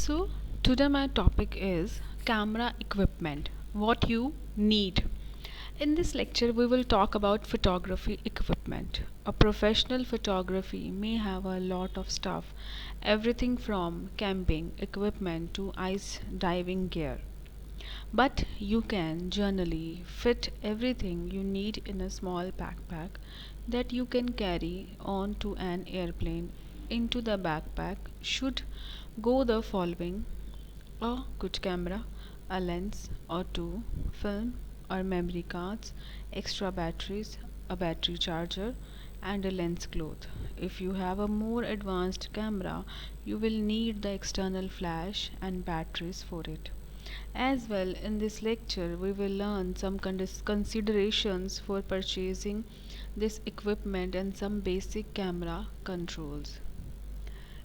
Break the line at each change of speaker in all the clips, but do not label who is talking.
So, today my topic is camera equipment. What you need. In this lecture, we will talk about photography equipment. A professional photography may have a lot of stuff, everything from camping equipment to ice diving gear. But you can generally fit everything you need in a small backpack that you can carry onto an airplane. Into the backpack should go the following: a good camera, a lens or two, film or memory cards, extra batteries, a battery charger, and a lens cloth. If you have a more advanced camera, you will need the external flash and batteries for it. As well, in this lecture, we will learn some considerations for purchasing this equipment and some basic camera controls.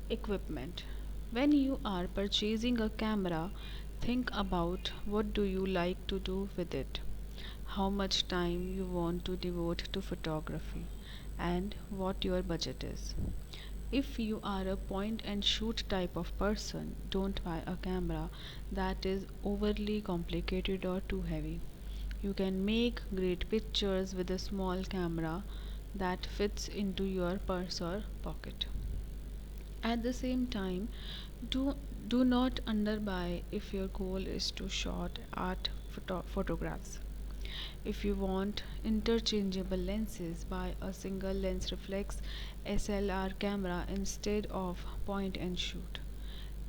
Equipment. When you are purchasing a camera, think about what do you like to do with it, how much time you want to devote to photography, and what your budget is. If you are a point and shoot type of person, don't buy a camera that is overly complicated or too heavy. You can make great pictures with a small camera that fits into your purse or pocket. At the same time, do do not underbuy if your goal is to shoot art photographs. If you want interchangeable lenses, buy a single lens reflex SLR camera instead of point and shoot.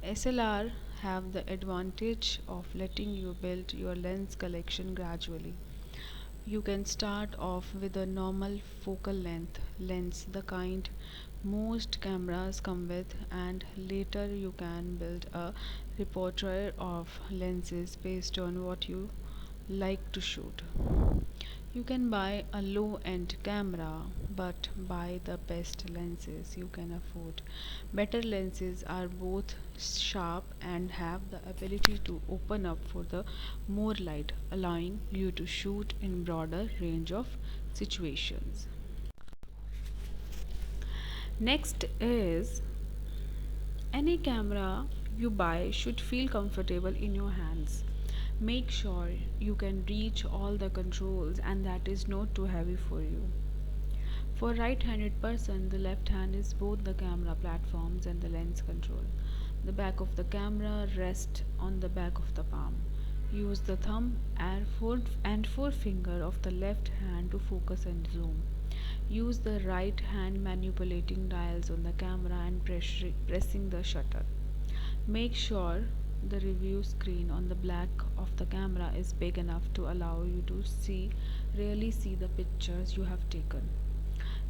SLR have the advantage of letting you build your lens collection gradually. You can start off with a normal focal length lens, the kind most cameras come with, and later you can build a repertoire of lenses based on what you like to shoot. You can buy a low end camera, but buy the best lenses you can afford. Better lenses are both sharp and have the ability to open up for the more light, allowing you to shoot in broader range of situations. Next is, any camera you buy should feel comfortable in your hands. Make sure you can reach all the controls and that is not too heavy for you. For right-handed person, the left hand is both the camera platforms and the lens control. The back of the camera rests on the back of the palm. Use the thumb and forefinger of the left hand to focus and zoom. Use the right hand manipulating dials on the camera and pressing the shutter. Make sure the review screen on the back of the camera is big enough to allow you to really see the pictures you have taken.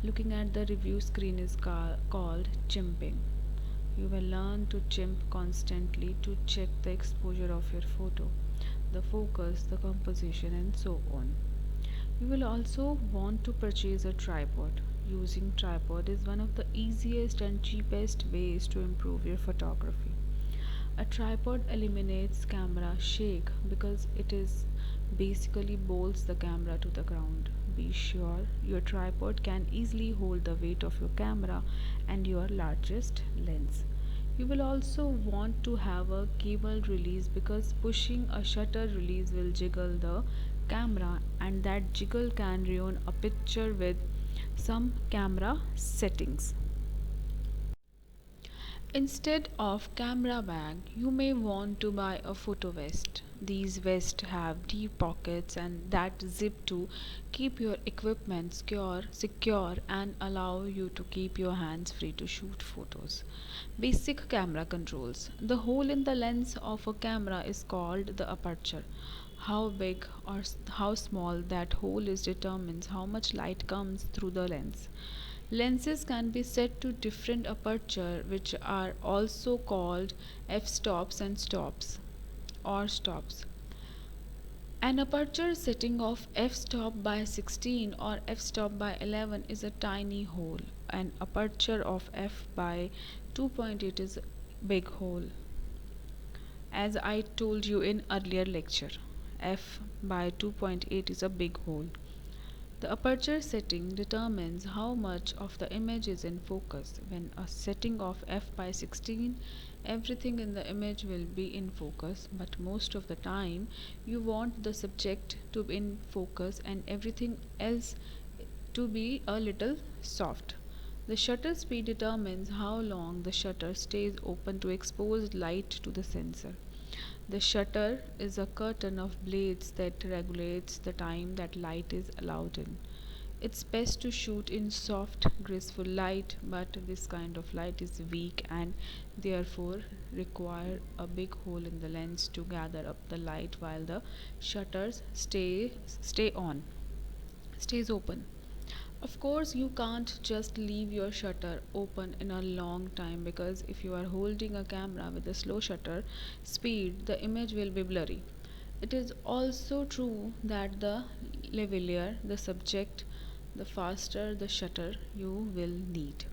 Looking at the review screen is called chimping. You will learn to chimp constantly to check the exposure of your photo, the focus, the composition, and so on. You will also want to purchase a tripod. Using tripod is one of the easiest and cheapest ways to improve your photography. A tripod eliminates camera shake because it is basically bolts the camera to the ground. Be sure your tripod can easily hold the weight of your camera and your largest lens. You will also want to have a cable release because pushing a shutter release will jiggle the camera and that jiggle can ruin a picture with some camera settings. Instead of camera bag, you may want to buy a photo vest. These vests have deep pockets and that zip to keep your equipment secure and allow you to keep your hands free to shoot photos. Basic camera controls. The hole in the lens of a camera is called the aperture. How big or how small that hole is determines how much light comes through the lens. Lenses can be set to different aperture which are also called f-stops and stops or stops. An aperture setting of f-stop by 16 or f-stop by 11 is a tiny hole. An aperture of f by 2.8 is a big hole. As I told you in earlier lecture, f by 2.8 is a big hole. The aperture setting determines how much of the image is in focus. When a setting of f by 16, everything in the image will be in focus, but most of the time you want the subject to be in focus and everything else to be a little soft. The shutter speed determines how long the shutter stays open to expose light to the sensor. The shutter is a curtain of blades that regulates the time that light is allowed in. It's best to shoot in soft, graceful light, but this kind of light is weak and therefore require a big hole in the lens to gather up the light while the shutters stay on stays open. Of course, you can't just leave your shutter open in a long time, because if you are holding a camera with a slow shutter speed, the image will be blurry. It is also true that the lavalier the subject, the faster the shutter you will need.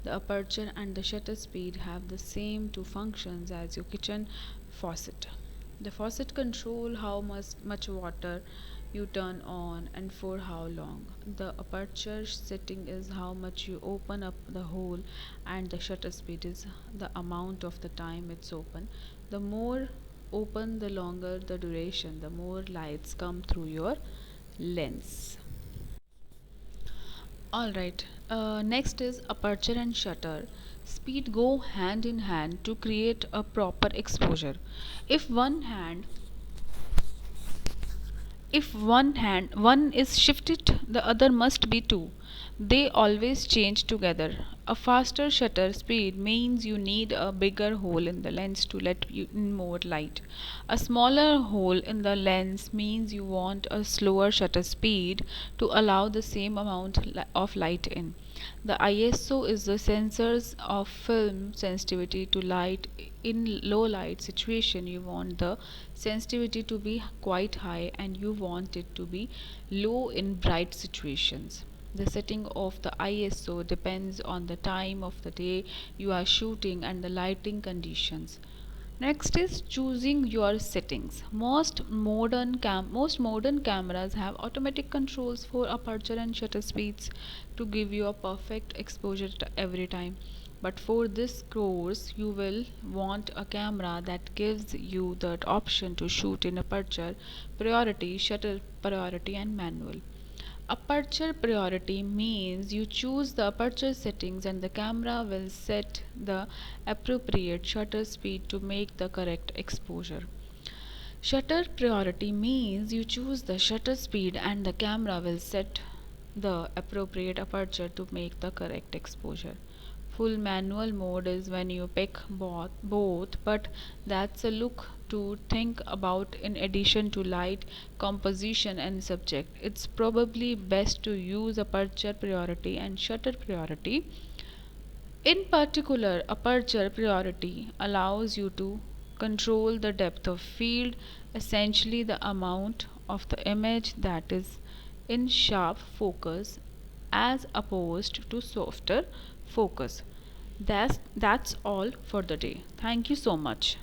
The aperture and the shutter speed have the same two functions as your kitchen faucet. The faucet control how much water you turn on and for how long. The aperture setting is how much you open up the hole, and the shutter speed is the amount of the time it's open. The more open, the longer the duration, the more lights come through your lens. Alright, next is aperture and shutter. Speed go hand in hand to create a proper exposure. If one hand if one is shifted, the other must be too. They always change together. A faster shutter speed means you need a bigger hole in the lens to let in more light. A smaller hole in the lens means you want a slower shutter speed to allow the same amount of light in. The ISO is the sensors of film sensitivity to light. In low light situation, you want the sensitivity to be quite high and you want it to be low in bright situations. The setting of the ISO depends on the time of the day you are shooting and the lighting conditions. Next is choosing your settings. Most modern cameras have automatic controls for aperture and shutter speeds to give you a perfect exposure every time. But for this course, you will want a camera that gives you that option to shoot in aperture priority, shutter priority, and manual. Aperture priority means you choose the aperture settings and the camera will set the appropriate shutter speed to make the correct exposure. Shutter priority means you choose the shutter speed and the camera will set the appropriate aperture to make the correct exposure. Full manual mode is when you pick both, but that's a look to think about in addition to light, composition, and subject. It's probably best to use aperture priority and shutter priority. In particular, aperture priority allows you to control the depth of field, essentially the amount of the image that is in sharp focus as opposed to softer focus. That's all for the day. Thank you so much.